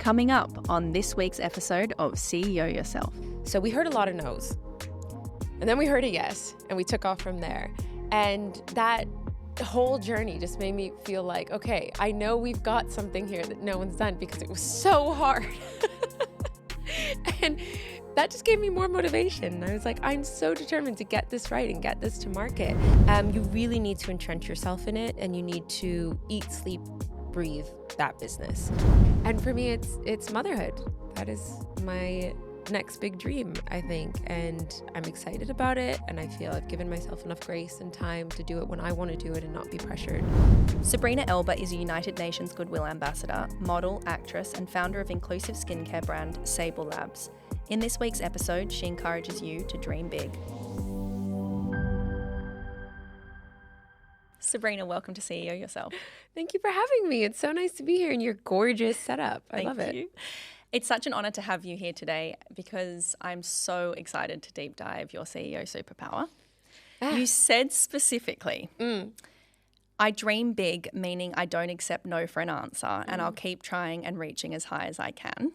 Coming up on this week's episode of CEO Yourself. So we heard a lot of no's, and then we heard a yes, and we took off from there. And that whole journey just made me feel like, okay, I know we've got something here that no one's done, because it was so hard. And that just gave me more motivation. I was like, I'm so determined to get this right and get this to market. You really need to entrench yourself in it, and you need to eat, sleep, breathe that business. And for me, it's motherhood. That is my next big dream, I think. And I'm excited about it. And I feel I've given myself enough grace and time to do it when I want to do it and not be pressured. Sabrina Elba is a United Nations Goodwill Ambassador, model, actress, and founder of inclusive skincare brand Sable Labs. In this week's episode, she encourages you to dream big. Sabrina, welcome to CEO Yourself. Thank you for having me. It's so nice to be here in your gorgeous setup. I love it. You. It's such an honor to have you here today because I'm so excited to deep dive your CEO superpower. You said specifically, I dream big, meaning I don't accept no for an answer, and I'll keep trying and reaching as high as I can.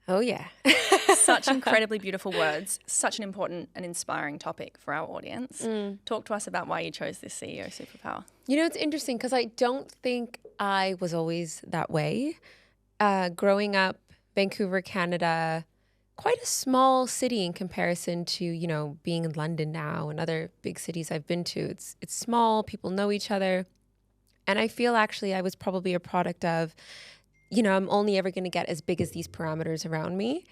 Oh, yeah. Such incredibly beautiful words, such an important and inspiring topic for our audience. Talk to us about why you chose this CEO superpower. You know, it's interesting because I don't think I was always that way. Growing up, Vancouver, Canada, quite a small city in comparison to, you know, being in London now and other big cities I've been to. It's small, people know each other. And I feel actually I was probably a product of, you know, I'm only ever going to get as big as these parameters around me.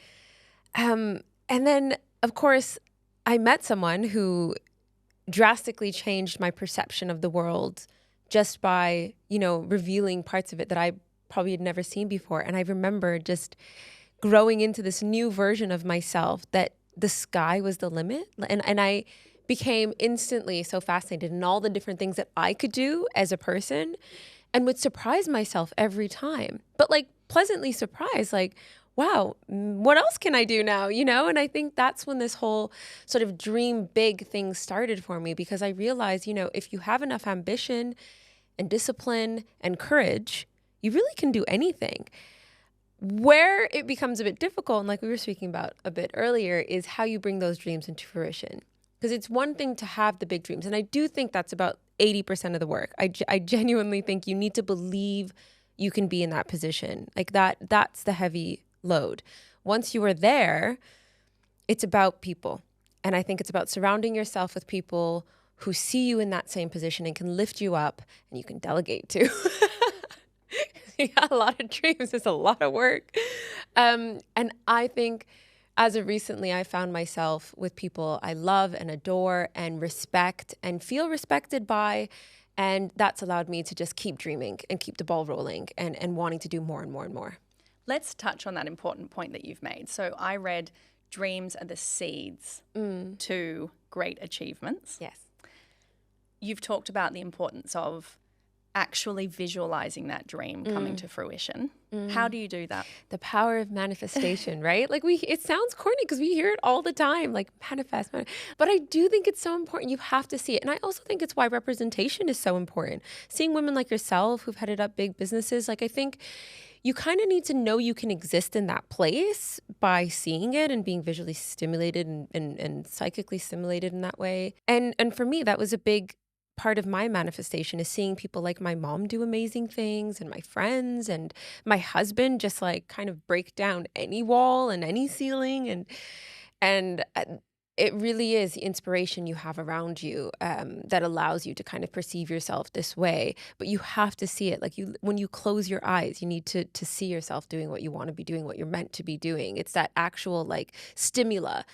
And then, of course, I met someone who drastically changed my perception of the world just by, you know, revealing parts of it that I probably had never seen before. And I remember just growing into this new version of myself that the sky was the limit. And I became instantly so fascinated in all the different things that I could do as a person, and would surprise myself every time, but like pleasantly surprised, like, wow, what else can I do now? You know? And I think that's when this whole sort of dream big thing started for me, because I realized, you know, if you have enough ambition and discipline and courage, you really can do anything. Where it becomes a bit difficult, and like we were speaking about a bit earlier, is how you bring those dreams into fruition. Because it's one thing to have the big dreams, and I do think that's about 80% of the work. I genuinely think you need to believe you can be in that position. Like that's the heavy load. Once you are there, it's about people. And I think it's about surrounding yourself with people who see you in that same position and can lift you up, and you can delegate to. You got a lot of dreams. It's a lot of work. And I think as of recently, I found myself with people I love and adore and respect and feel respected by. And that's allowed me to just keep dreaming and keep the ball rolling and wanting to do more and more and more. Let's touch on that important point that you've made. So I read dreams are the seeds to great achievements. Yes. You've talked about the importance of actually visualizing that dream coming to fruition. How do you do that? The power of manifestation, right? Like it sounds corny because we hear it all the time, like manifest. But I do think it's so important. You have to see it. And I also think it's why representation is so important. Seeing women like yourself who've headed up big businesses, like I think you kind of need to know you can exist in that place by seeing it and being visually stimulated and psychically stimulated in that way. And for me, that was a big part of my manifestation, is seeing people like my mom do amazing things, and my friends and my husband just like kind of break down any wall and any ceiling. And it really is the inspiration you have around you that allows you to kind of perceive yourself this way. But you have to see it. Like when you close your eyes, you need to see yourself doing what you want to be doing, what you're meant to be doing. It's that actual like stimula.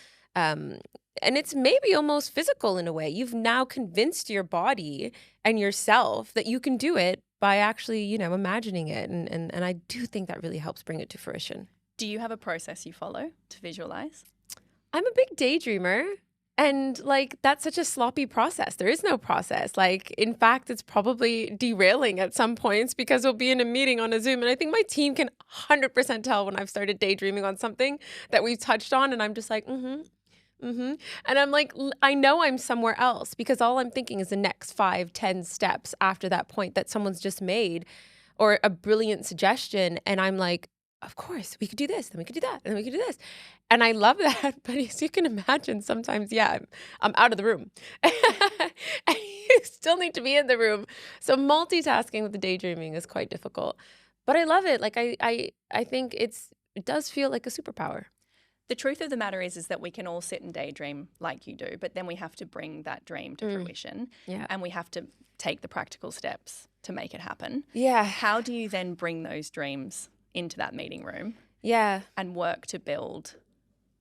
And it's maybe almost physical in a way. You've now convinced your body and yourself that you can do it by actually, you know, imagining it. And I do think that really helps bring it to fruition. Do you have a process you follow to visualize? I'm a big daydreamer. And like, that's such a sloppy process. There is no process. Like, in fact, it's probably derailing at some points because we'll be in a meeting on a Zoom. And I think my team can 100% tell when I've started daydreaming on something that we've touched on. And I'm just like, and I'm like, I know I'm somewhere else because all I'm thinking is the next 5, 10 steps after that point that someone's just made, or a brilliant suggestion. And I'm like, of course, we could do this, then we could do that, and then we could do this. And I love that. But as you can imagine, sometimes, yeah, I'm out of the room. And you still need to be in the room. So multitasking with the daydreaming is quite difficult. But I love it. Like I think it does feel like a superpower. The truth of the matter is that we can all sit and daydream like you do, but then we have to bring that dream to fruition. Yeah. And we have to take the practical steps to make it happen. Yeah. How do you then bring those dreams into that meeting room? Yeah. And work to build,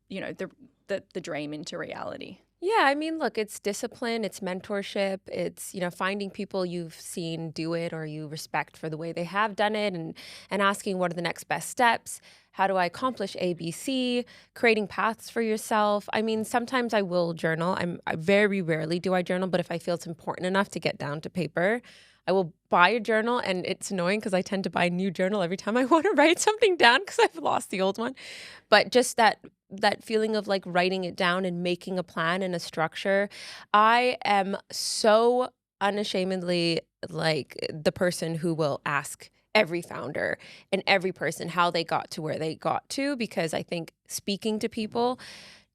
the dream into reality? Yeah, I mean, look, it's discipline, it's mentorship, it's, finding people you've seen do it or you respect for the way they have done it, and asking what are the next best steps? How do I accomplish A, B, C? Creating paths for yourself. I mean, sometimes I will journal. I very rarely do I journal, but if I feel it's important enough to get down to paper, I will buy a journal. And it's annoying because I tend to buy a new journal every time I want to write something down because I've lost the old one. But just that feeling of like writing it down and making a plan and a structure. I am so unashamedly like the person who will ask every founder and every person how they got to where they got to, because I think speaking to people,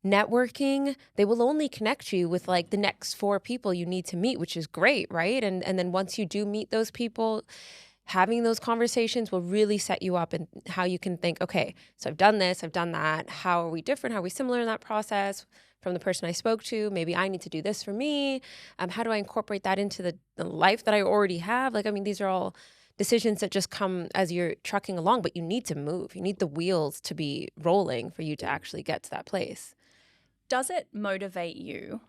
networking, they will only connect you with like the next 4 people you need to meet, which is great, right? And then once you do meet those people, having those conversations will really set you up and how you can think, okay, so I've done this, I've done that. How are we different? How are we similar in that process from the person I spoke to? Maybe I need to do this for me. How do I incorporate that into the life that I already have? Like, I mean, these are all decisions that just come as you're trucking along, but you need to move. You need the wheels to be rolling for you to actually get to that place. Does it motivate you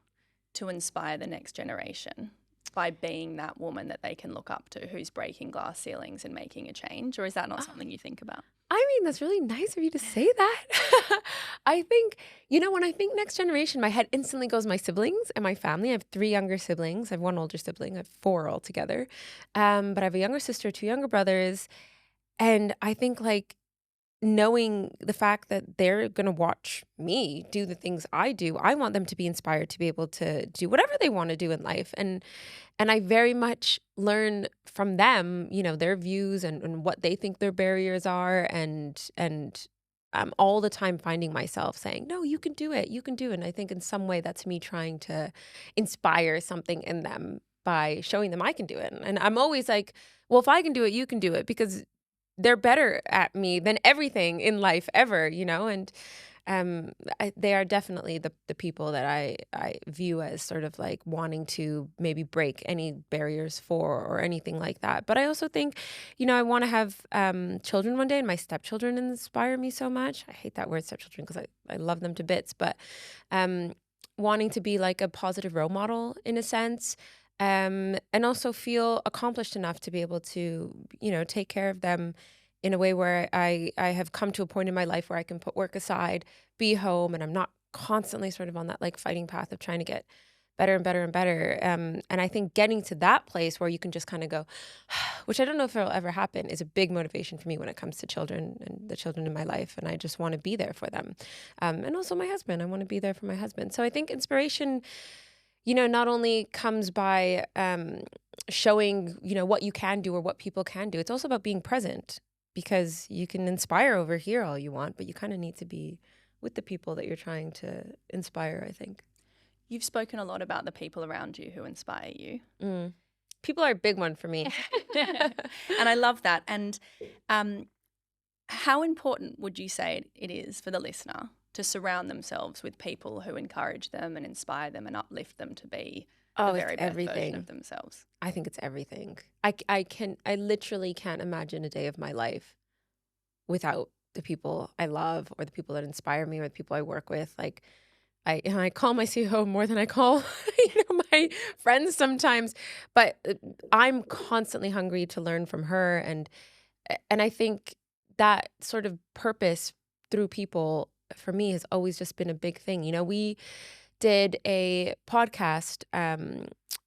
to inspire the next generation by being that woman that they can look up to who's breaking glass ceilings and making a change? Or is that not something you think about? I mean, that's really nice of you to say that. I think, when I think next generation, my head instantly goes my siblings and my family. I have 3 younger siblings. I have 1 older sibling. I have 4 altogether. But I have a younger sister, 2 younger brothers. And I think like knowing the fact that they're going to watch me do the things I do, I want them to be inspired to be able to do whatever they want to do in life. And I very much learn from them, their views and what they think their barriers are. And I'm all the time finding myself saying, no, you can do it. You can do it. And I think in some way that's me trying to inspire something in them by showing them I can do it. And I'm always like, well, if I can do it, you can do it, because they're better at me than everything in life ever, and they are definitely the people that I view as sort of like wanting to maybe break any barriers for or anything like that. But I also think, I want to have children one day, and my stepchildren inspire me so much. I hate that word stepchildren because I love them to bits, but wanting to be like a positive role model in a sense. And also feel accomplished enough to be able to, take care of them in a way where I have come to a point in my life where I can put work aside, be home, and I'm not constantly sort of on that like fighting path of trying to get better and better and better. And I think getting to that place where you can just kind of go, which I don't know if it'll ever happen, is a big motivation for me when it comes to children and the children in my life. And I just want to be there for them. And also my husband, I want to be there for my husband. So I think inspiration, not only comes by showing, what you can do or what people can do. It's also about being present, because you can inspire over here all you want, but you kind of need to be with the people that you're trying to inspire, I think. You've spoken a lot about the people around you who inspire you. People are a big one for me. And I love that. And how important would you say it is for the listener to surround themselves with people who encourage them and inspire them and uplift them to be the very best version of themselves? I think it's everything. I literally can't imagine a day of my life without the people I love or the people that inspire me or the people I work with. Like I call my CEO more than I call my friends sometimes, but I'm constantly hungry to learn from her, and I think that sort of purpose through people for me has always just been a big thing. We did a podcast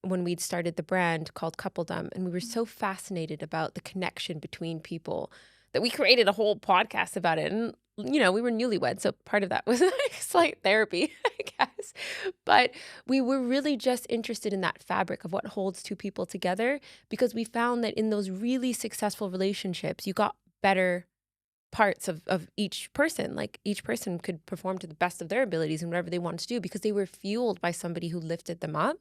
when we'd started the brand called Coupledom, and we were so fascinated about the connection between people that we created a whole podcast about it. And we were newlyweds, so part of that was like slight therapy, I guess. But we were really just interested in that fabric of what holds 2 people together, because we found that in those really successful relationships, you got better parts of each person. Like each person could perform to the best of their abilities in whatever they wanted to do because they were fueled by somebody who lifted them up.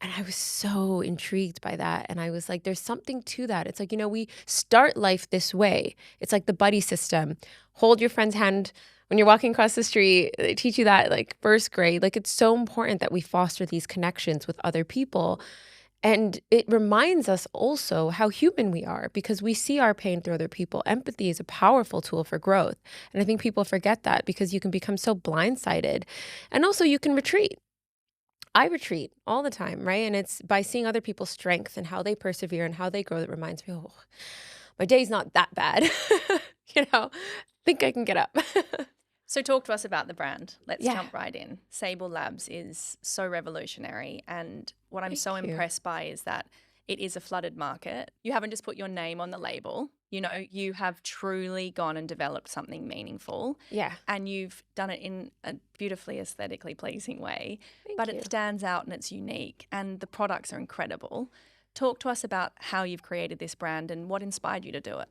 And I was so intrigued by that. And I was like, there's something to that. It's like, we start life this way. It's like the buddy system. Hold your friend's hand when you're walking across the street. They teach you that like first grade. Like it's so important that we foster these connections with other people. And it reminds us also how human we are because we see our pain through other people. Empathy is a powerful tool for growth. And I think people forget that because you can become so blindsided. And also you can retreat. I retreat all the time, right? And it's by seeing other people's strength and how they persevere and how they grow that reminds me, oh, my day's not that bad. Think I can get up. So talk to us about the brand. Let's jump right in. Sable Labs is so revolutionary. And what I'm so impressed by is that it is a flooded market. You haven't just put your name on the label. You have truly gone and developed something meaningful. Yeah. And you've done it in a beautifully aesthetically pleasing way. Thank you. It stands out and it's unique. And the products are incredible. Talk to us about how you've created this brand and what inspired you to do it.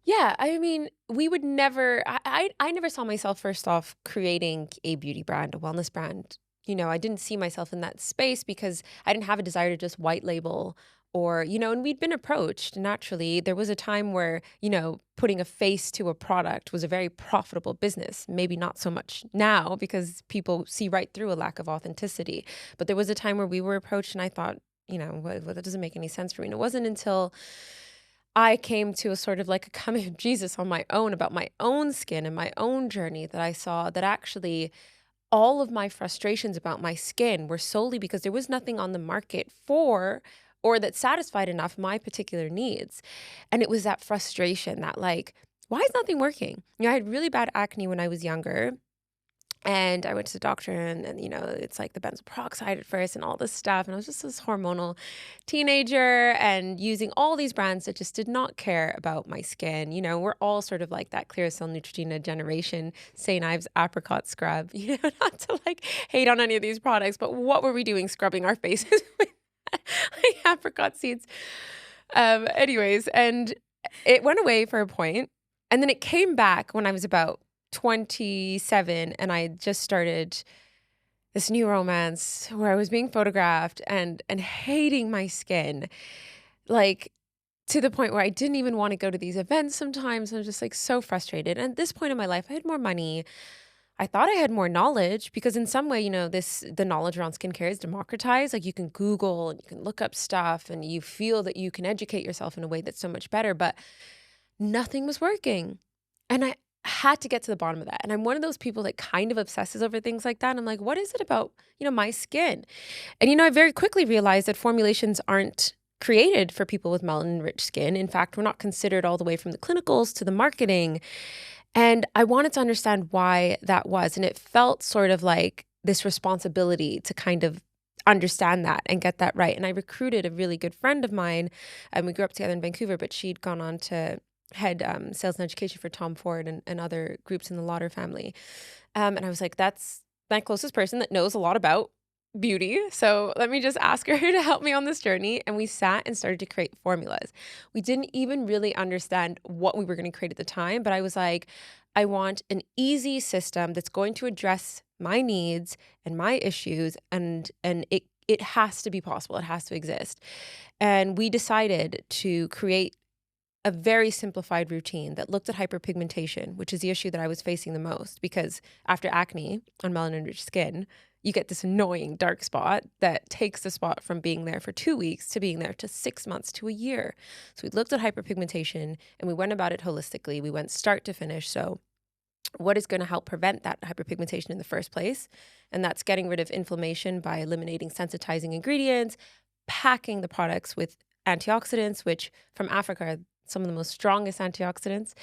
Yeah, I mean, we would never, I never saw myself first off creating a beauty brand, a wellness brand. I didn't see myself in that space because I didn't have a desire to just white label or, and we'd been approached naturally. There was a time where, putting a face to a product was a very profitable business. Maybe not so much now because people see right through a lack of authenticity. But there was a time where we were approached and I thought, well, that doesn't make any sense for me. And it wasn't until I came to a sort of like a coming of Jesus on my own about my own skin and my own journey that I saw that actually all of my frustrations about my skin were solely because there was nothing on the market for or that satisfied enough my particular needs. And it was that frustration that like, why is nothing working? I had really bad acne when I was younger. And I went to the doctor and it's like the benzoyl peroxide at first and all this stuff. And I was just this hormonal teenager and using all these brands that just did not care about my skin. We're all sort of like that Clearasil Neutrogena generation, St. Ives apricot scrub, not to like hate on any of these products, but what were we doing scrubbing our faces with like apricot seeds? Anyways, and it went away for a point and then it came back when I was about 27 and I just started this new romance where I was being photographed and hating my skin, like to the point where I didn't even want to go to these events sometimes. I was just like so frustrated. And at this point in my life, I had more money. I thought I had more knowledge because in some way, the knowledge around skincare is democratized. Like you can Google and you can look up stuff and you feel that you can educate yourself in a way that's so much better, but nothing was working. And I had to get to the bottom of that. And I'm one of those people that kind of obsesses over things like that. And I'm like, what is it about, my skin? And, I very quickly realized that formulations aren't created for people with melanin-rich skin. In fact, we're not considered all the way from the clinicals to the marketing. And I wanted to understand why that was. And it felt sort of like this responsibility to kind of understand that and get that right. And I recruited a really good friend of mine, and we grew up together in Vancouver, but she'd gone on to head sales and education for Tom Ford and other groups in the Lauder family. And I was like, that's my closest person that knows a lot about beauty. So let me just ask her to help me on this journey. And we sat and started to create formulas. We didn't even really understand what we were going to create at the time, but I was like, I want an easy system that's going to address my needs and my issues. And it has to be possible. It has to exist. And we decided to create a very simplified routine that looked at hyperpigmentation, which is the issue that I was facing the most because after acne on melanin-rich skin, you get this annoying dark spot that takes the spot from being there for 2 weeks to being there to 6 months to a year. So we looked at hyperpigmentation and we went about it holistically. We went start to finish. So what is going to help prevent that hyperpigmentation in the first place? And that's getting rid of inflammation by eliminating sensitizing ingredients, packing the products with antioxidants, which from Africa are some of the most strongest antioxidants,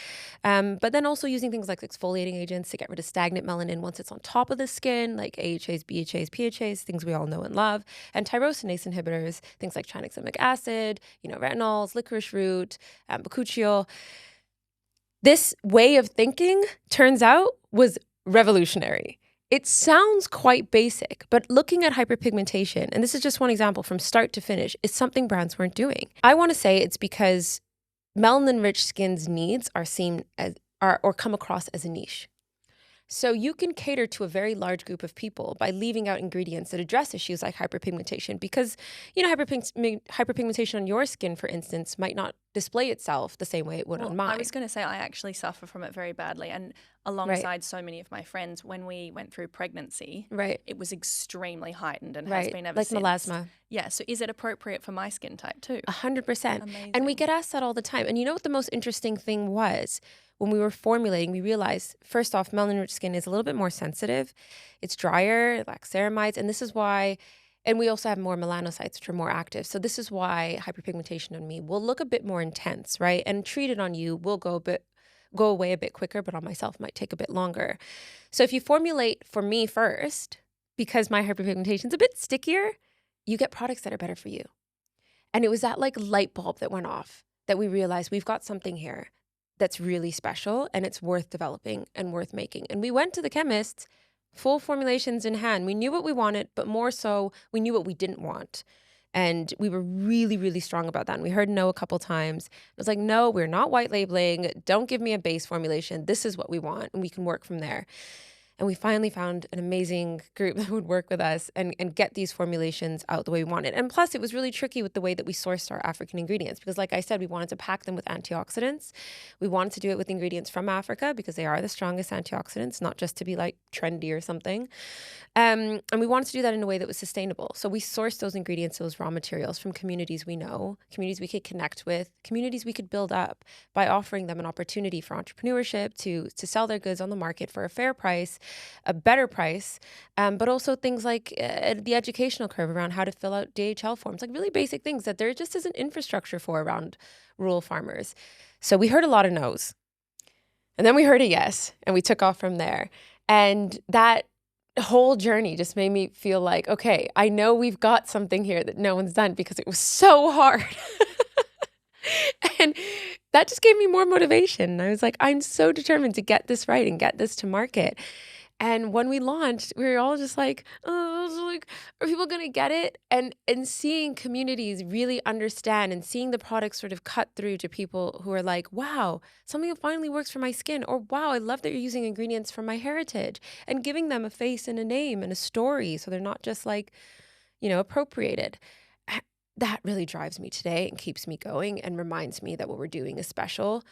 but then also using things like exfoliating agents to get rid of stagnant melanin once it's on top of the skin, like AHAs, BHAs, PHAs, things we all know and love, and tyrosinase inhibitors, things like tranexamic acid, retinols, licorice root, bakuchiol. This way of thinking, turns out, was revolutionary. It sounds quite basic, but looking at hyperpigmentation, and this is just one example from start to finish, is something brands weren't doing. I want to say it's because melanin-rich skin's needs are seen are or come across as a niche. So you can cater to a very large group of people by leaving out ingredients that address issues like hyperpigmentation, because, hyperpigmentation on your skin, for instance, might not display itself the same way it would on mine. I was going to say I actually suffer from it very badly. And alongside so many of my friends, when we went through pregnancy, it was extremely heightened and has been ever since. Like melasma. Yeah. So is it appropriate for my skin type too? 100%. Amazing. And we get asked that all the time. And you know what the most interesting thing was? When we were formulating, we realized, first off, melanin-rich skin is a little bit more sensitive. It's drier, it lacks ceramides, and this is why, and we also have more melanocytes, which are more active. So this is why hyperpigmentation on me will look a bit more intense, right? And treated on you will go away a bit quicker, but on myself might take a bit longer. So if you formulate for me first, because my hyperpigmentation is a bit stickier, you get products that are better for you. And it was that like light bulb that went off that we realized we've got something here that's really special and it's worth developing and worth making. And we went to the chemists, full formulations in hand. We knew what we wanted, but more so, we knew what we didn't want. And we were really, really strong about that. And we heard no a couple times. I was like, no, we're not white labeling. Don't give me a base formulation. This is what we want, and we can work from there. And we finally found an amazing group that would work with us and get these formulations out the way we wanted. And plus, it was really tricky with the way that we sourced our African ingredients because, like I said, we wanted to pack them with antioxidants. We wanted to do it with ingredients from Africa because they are the strongest antioxidants, not just to be like trendy or something. And we wanted to do that in a way that was sustainable. So we sourced those ingredients, those raw materials from communities we know, communities we could connect with, communities we could build up by offering them an opportunity for entrepreneurship to sell their goods on the market for a fair price, a better price, but also things like the educational curve around how to fill out DHL forms, like really basic things that there just isn't infrastructure for around rural farmers. So we heard a lot of no's. And then we heard a yes, and we took off from there. And that whole journey just made me feel like, okay, I know we've got something here that no one's done because it was so hard. And that just gave me more motivation. I was like, I'm so determined to get this right and get this to market. And when we launched, we were all just like, are people going to get it? And seeing communities really understand and seeing the products sort of cut through to people who are like, wow, something that finally works for my skin. Or wow, I love that you're using ingredients from my heritage, and giving them a face and a name and a story so they're not just like, appropriated. That really drives me today and keeps me going and reminds me that what we're doing is special.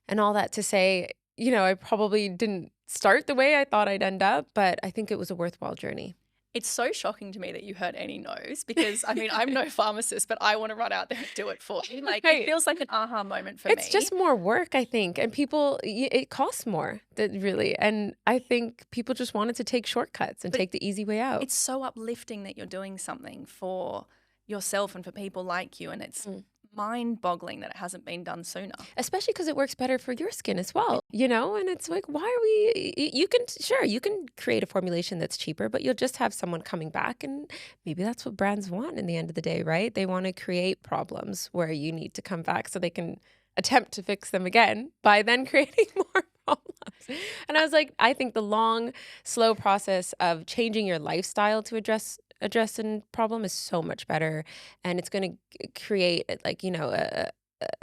And all that to say, I probably didn't start the way I thought I'd end up, but I think it was a worthwhile journey. It's so shocking to me that you heard any no's because, I'm no pharmacist, but I want to run out there and do it for you. Like, It feels like an aha moment for me. It's just more work, I think. And people, it costs more, really. And I think people just wanted to take shortcuts and take the easy way out. It's so uplifting that you're doing something for yourself and for people like you. And it's mind-boggling that it hasn't been done sooner. Especially because it works better for your skin as well, and it's like, why are we, you can create a formulation that's cheaper, but you'll just have someone coming back, and maybe that's what brands want in the end of the day, right? They want to create problems where you need to come back so they can attempt to fix them again by then creating more problems. And I was like, I think the long, slow process of changing your lifestyle to address a problem is so much better, and it's going to create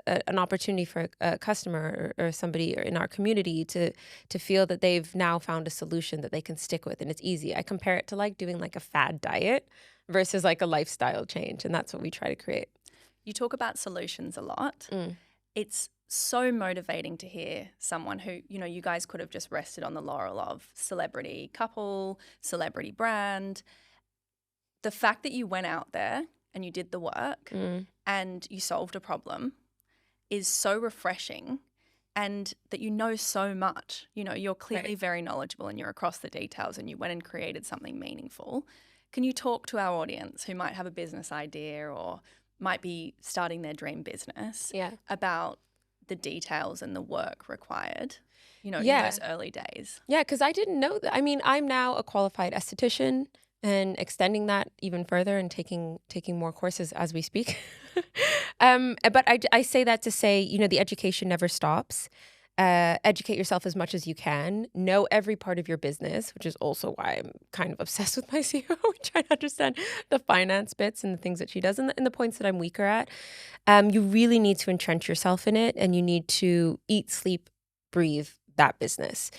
an opportunity for a customer or somebody in our community to feel that they've now found a solution that they can stick with, and it's easy. I compare it to like doing like a fad diet versus like a lifestyle change, and that's what we try to create. You talk about solutions a lot. It's so motivating to hear someone who, you guys could have just rested on the laurel of celebrity couple, celebrity brand. The fact that you went out there and you did the work and you solved a problem is so refreshing, and that you know so much. You're clearly very knowledgeable and you're across the details, and you went and created something meaningful. Can you talk to our audience who might have a business idea or might be starting their dream business about the details and the work required, in those early days? Yeah, because I didn't know that. I'm now a qualified esthetician, and extending that even further and taking more courses as we speak. But I say that to say, the education never stops. Educate yourself as much as you can. Know every part of your business, which is also why I'm kind of obsessed with my CEO. We try to understand the finance bits and the things that she does and the points that I'm weaker at. You really need to entrench yourself in it, and you need to eat, sleep, breathe that business.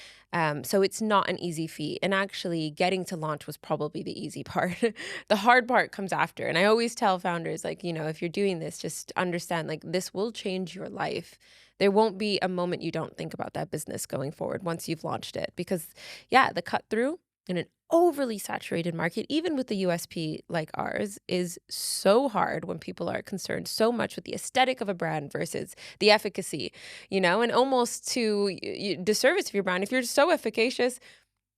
So it's not an easy feat. And actually getting to launch was probably the easy part. The hard part comes after. And I always tell founders, like, you know, if you're doing this, just understand, like, this will change your life. There won't be a moment you don't think about that business going forward once you've launched it. Because, yeah, the cut through in an overly saturated market, even with the USP like ours, is so hard when people are concerned so much with the aesthetic of a brand versus the efficacy, you know, and almost to disservice of your brand. If you're so efficacious,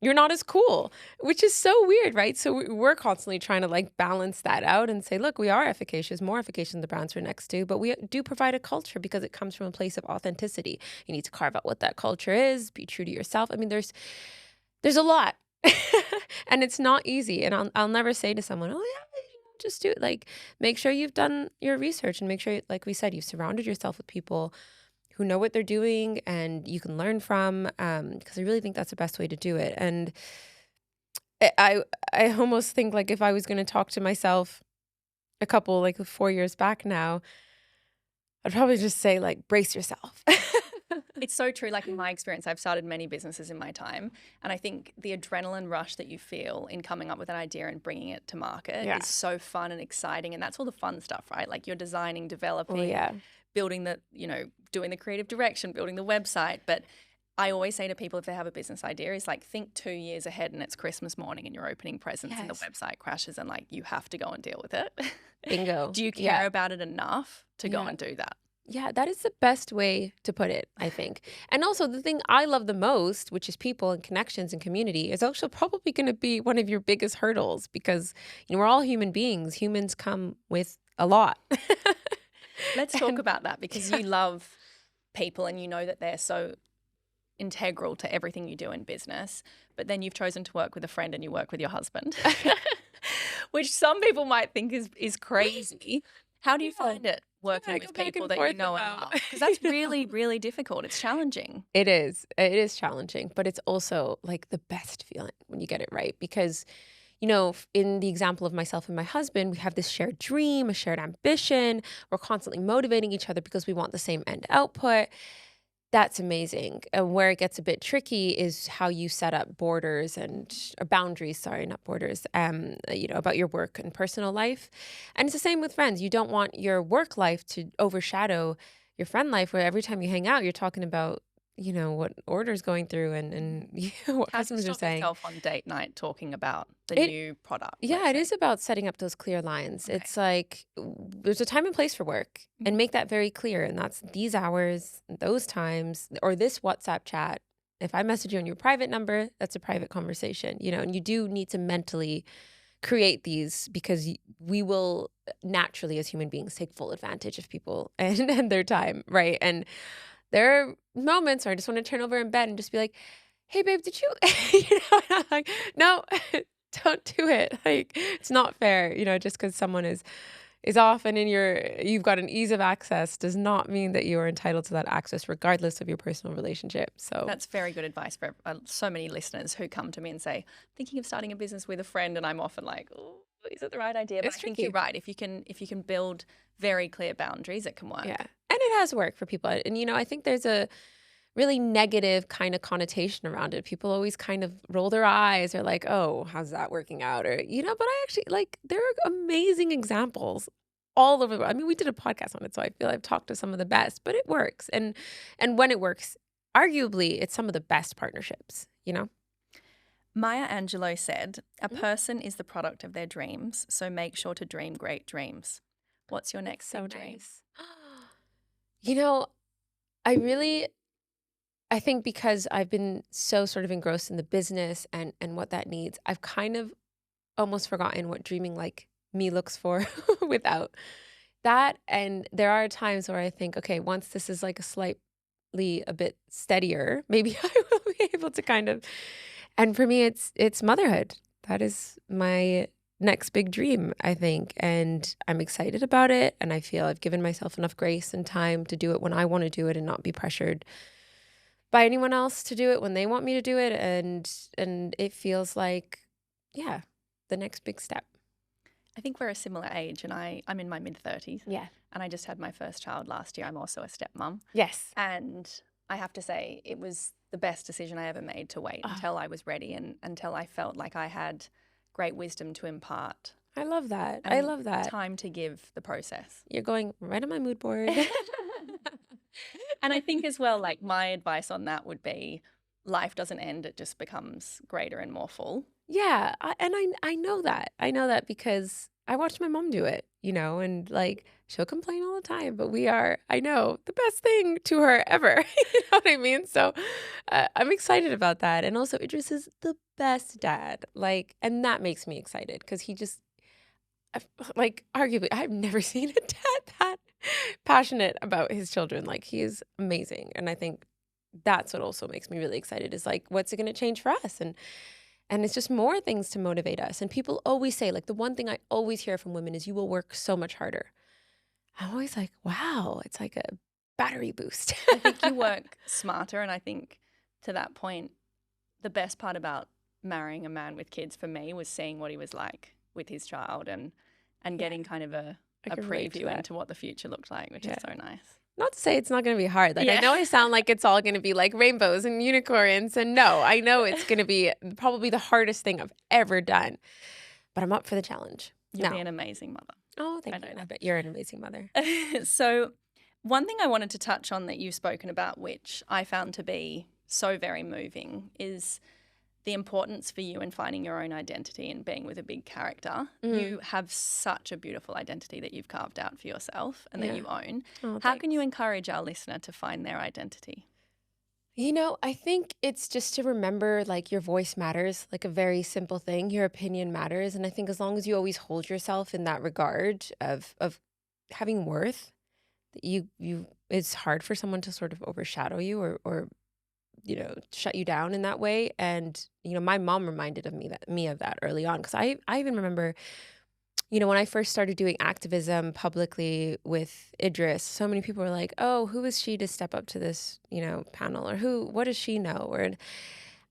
you're not as cool, which is so weird, right? So we're constantly trying to like balance that out and say, look, we are efficacious, more efficacious than the brands we're next to, but we do provide a culture because it comes from a place of authenticity. You need to carve out what that culture is, be true to yourself. I mean, there's a lot. And it's not easy. And I'll never say to someone, oh yeah, just do it. Like, make sure you've done your research and make sure, like we said, you've surrounded yourself with people who know what they're doing and you can learn from, because I really think that's the best way to do it. And I almost think, like, if I was going to talk to myself a couple, like 4 years back now, I'd probably just say, like, brace yourself. It's so true. Like, in my experience, I've started many businesses in my time. And I think the adrenaline rush that you feel in coming up with an idea and bringing it to market is so fun and exciting. And that's all the fun stuff, right? Like, you're designing, developing, building the, you know, doing the creative direction, building the website. But I always say to people, if they have a business idea, is like, think 2 years ahead and it's Christmas morning and you're opening presents and the website crashes and, like, you have to go and deal with it. Bingo. Do you care about it enough to go and do that? Yeah, that is the best way to put it, I think. And also the thing I love the most, which is people and connections and community, is also probably going to be one of your biggest hurdles because, you know, we're all human beings. Humans come with a lot. Let's talk about that, because you love people and you know that they're so integral to everything you do in business, but then you've chosen to work with a friend and you work with your husband, which some people might think is crazy. How do you find it working with people that you know and love? Because that's really, really difficult. It's challenging. It is. It is challenging, but it's also like the best feeling when you get it right. Because, you know, in the example of myself and my husband, we have this shared dream, a shared ambition. We're constantly motivating each other because we want the same end output. That's amazing. And where it gets a bit tricky is how you set up borders and boundaries, sorry, not borders, you know, about your work and personal life. And it's the same with friends. You don't want your work life to overshadow your friend life, where every time you hang out, you're talking about, you know, what orders going through and you know, what customers are saying. How do you stop yourself on date night talking about the new product? Yeah, it is about setting up those clear lines. Okay. It's like there's a time and place for work, and make that very clear. And that's these hours, those times, or this WhatsApp chat. If I message you on your private number, that's a private conversation, you know, and you do need to mentally create these, because we will naturally as human beings take full advantage of people and their time, right? And there are moments where I just want to turn over in bed and just be like, hey, babe, did you, you know, and I'm like, no, don't do it. Like, it's not fair, you know, just because someone is off and you've got an ease of access does not mean that you are entitled to that access regardless of your personal relationship. So that's very good advice for so many listeners who come to me and say, thinking of starting a business with a friend. And I'm often like, oh, is it the right idea? But I think you're right. If you can build very clear boundaries, it can work. Yeah. And it has worked for people. And, you know, I think there's a really negative kind of connotation around it. People always kind of roll their eyes or like, oh, how's that working out? Or, you know, but I actually, like, there are amazing examples all over. I mean, we did a podcast on it, so I feel I've talked to some of the best, but it works. And when it works, arguably, it's some of the best partnerships, you know? Maya Angelou said, a person is the product of their dreams, so make sure to dream great dreams. What's your next big dream? You know, I think because I've been so sort of engrossed in the business and what that needs, I've kind of almost forgotten what dreaming like me looks for without that. And there are times where I think, okay, once this is like a bit steadier, maybe I will be able to kind of, and for me, it's motherhood. That is my next big dream, I think. And I'm excited about it. And I feel I've given myself enough grace and time to do it when I want to do it and not be pressured by anyone else to do it when they want me to do it. And it feels like, yeah, the next big step. I think we're a similar age, and I'm in my mid-30s. Yeah. And I just had my first child last year. I'm also a stepmom. Yes. And I have to say it was the best decision I ever made to wait until I was ready and until I felt like I had great wisdom to impart. I love that. I and love that. Time to give the process. You're going right on my mood board. And I think as well, like my advice on that would be life doesn't end, it just becomes greater and more full. Yeah, I know that. I know that because I watched my mom do it, you know, and like she'll complain all the time, but we are, I know, the best thing to her ever. You know what I mean? So I'm excited about that. And also, Idris is the best dad. Like, and that makes me excited because he just, like, arguably, I've never seen a dad that passionate about his children. Like, he is amazing. And I think that's what also makes me really excited is like, what's it going to change for us? And it's just more things to motivate us. And people always say, like, the one thing I always hear from women is you will work so much harder. I'm always like, wow, it's like a battery boost. I think you work smarter. And I think to that point, the best part about marrying a man with kids for me was seeing what he was like with his child and getting kind of a preview into what the future looked like, which is so nice. Not to say it's not going to be hard. Like, I know I sound like it's all going to be like rainbows and unicorns. And no, I know it's going to be probably the hardest thing I've ever done. But I'm up for the challenge. You'll be an amazing mother. Oh, thank you. I bet you're an amazing mother. So one thing I wanted to touch on that you've spoken about, which I found to be so very moving, is the importance for you in finding your own identity and being with a big character. You have such a beautiful identity that you've carved out for yourself and that you own. How can you encourage our listener to find their identity? You know, I think it's just to remember, like, your voice matters, like a very simple thing. Your opinion matters. And I think as long as you always hold yourself in that regard of having worth, it's hard for someone to sort of overshadow you or you know, shut you down in that way. And, you know, my mom reminded me of that early on. Cause I even remember, you know, when I first started doing activism publicly with Idris, so many people were like, oh, who is she to step up to this, you know, panel, or what does she know? And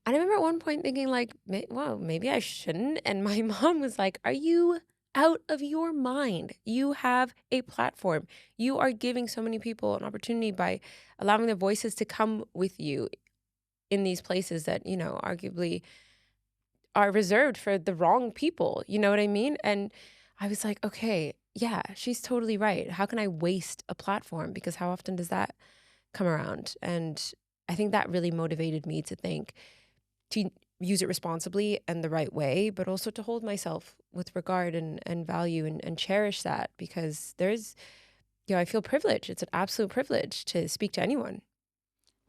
I remember at one point thinking like, well, maybe I shouldn't. And my mom was like, are you out of your mind? You have a platform. You are giving so many people an opportunity by allowing their voices to come with you in these places that, you know, arguably are reserved for the wrong people. You know what I mean? And I was like, okay, yeah, she's totally right. How can I waste a platform? Because how often does that come around? And I think that really motivated me to think to use it responsibly and the right way, but also to hold myself with regard and value and cherish that, because there's, you know, I feel privileged. It's an absolute privilege to speak to anyone.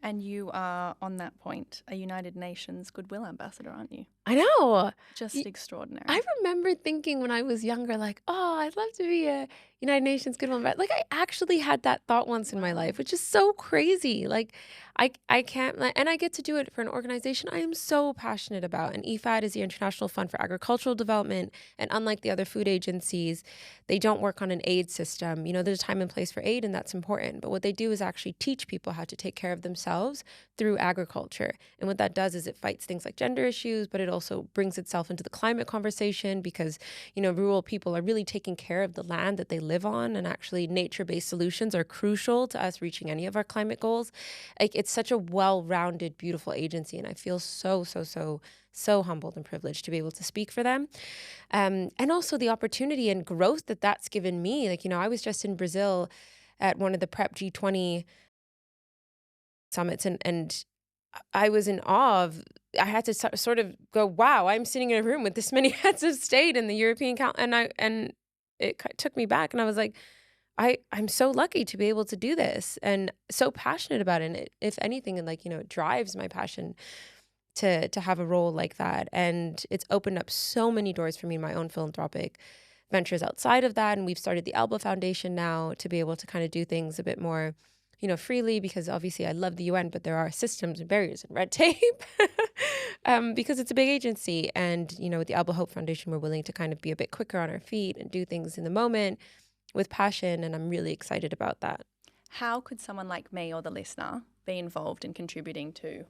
And you are, on that point, a United Nations Goodwill Ambassador, aren't you? I know. Just extraordinary. I remember thinking when I was younger, like, oh, I'd love to be a United Nations Goodwill Ambassador. Like, I actually had that thought once in my life, which is so crazy. Like, I can't, and I get to do it for an organization I am so passionate about. And IFAD is the International Fund for Agricultural Development. And unlike the other food agencies, they don't work on an aid system. You know, there's a time and place for aid, and that's important. But what they do is actually teach people how to take care of themselves through agriculture. And what that does is it fights things like gender issues, but it also brings itself into the climate conversation because, you know, rural people are really taking care of the land that they live on, and actually nature-based solutions are crucial to us reaching any of our climate goals. Like, it's such a well-rounded, beautiful agency, and I feel so humbled and privileged to be able to speak for them. And also the opportunity and growth that that's given me. Like, you know, I was just in Brazil at one of the PrEP G20 summits, and I was in awe of, I had to sort of go, wow, I'm sitting in a room with this many heads of state in the European Council. And it took me back, and I was like, I'm so lucky to be able to do this and so passionate about it. And it, if anything, and like, you know, it drives my passion to have a role like that. And it's opened up so many doors for me in my own philanthropic ventures outside of that. And we've started the Elba Foundation now to be able to kind of do things a bit more, you know, freely, because obviously I love the UN, but there are systems and barriers and red tape because it's a big agency. And, you know, with the Elba Hope Foundation, we're willing to kind of be a bit quicker on our feet and do things in the moment with passion. And I'm really excited about that. How could someone like me or the listener be involved in contributing to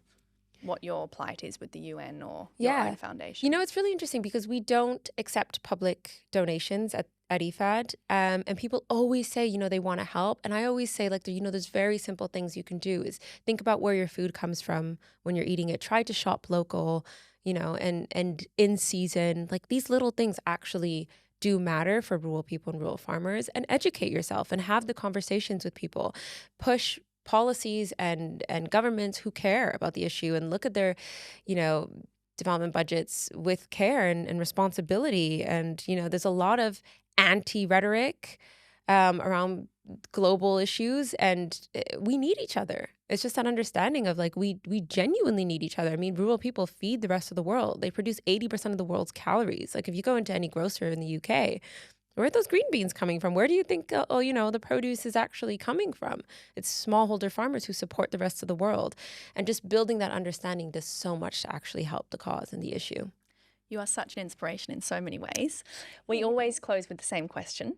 what your plight is with the UN or your own foundation? You know, it's really interesting because we don't accept public donations at IFAD, and people always say, they want to help. And I always say, like, there's very simple things you can do is think about where your food comes from when you're eating it. Try to shop local, and in season. Like, these little things actually do matter for rural people and rural farmers. And educate yourself and have the conversations with people. Push policies and governments who care about the issue and look at their, development budgets with care and responsibility. And, there's a lot of anti-rhetoric around global issues, and we need each other. It's just that understanding of, like, we genuinely need each other. I mean, rural people feed the rest of the world. They produce 80% of the world's calories. Like, if you go into any grocer in the UK, where are those green beans coming from? Where do you think, the produce is actually coming from? It's smallholder farmers who support the rest of the world. And just building that understanding does so much to actually help the cause and the issue. You are such an inspiration in so many ways. We always close with the same question.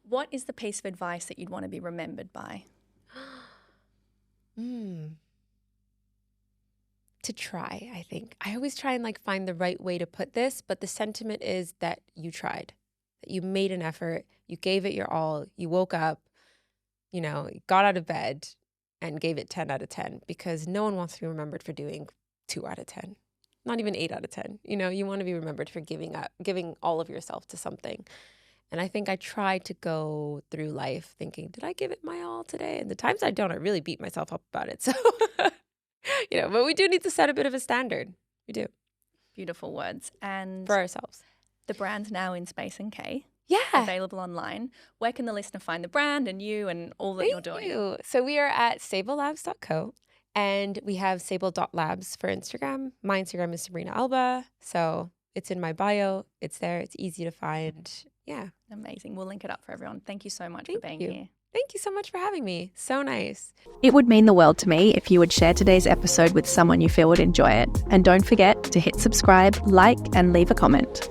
What is the piece of advice that you'd want to be remembered by? To try, I think. I always try and, like, find the right way to put this, but the sentiment is that you tried. That you made an effort, you gave it your all, you woke up, got out of bed and gave it 10 out of 10, because no one wants to be remembered for doing 2 out of 10, not even 8 out of 10. You want to be remembered for giving all of yourself to something. And I think I try to go through life thinking, did I give it my all today? And the times I don't, I really beat myself up about it. So, but we do need to set a bit of a standard. We do. Beautiful words. And for ourselves. The brand's now in Space & K. Yeah. Available online. Where can the listener find the brand and you and all that you're doing? You. So we are at sablelabs.co, and we have sable.labs for Instagram. My Instagram is Sabrina Elba. So it's in my bio. It's there. It's easy to find. Yeah. Amazing. We'll link it up for everyone. Thank you so much for being here. Thank you so much for having me. So nice. It would mean the world to me if you would share today's episode with someone you feel would enjoy it. And don't forget to hit subscribe, like, and leave a comment.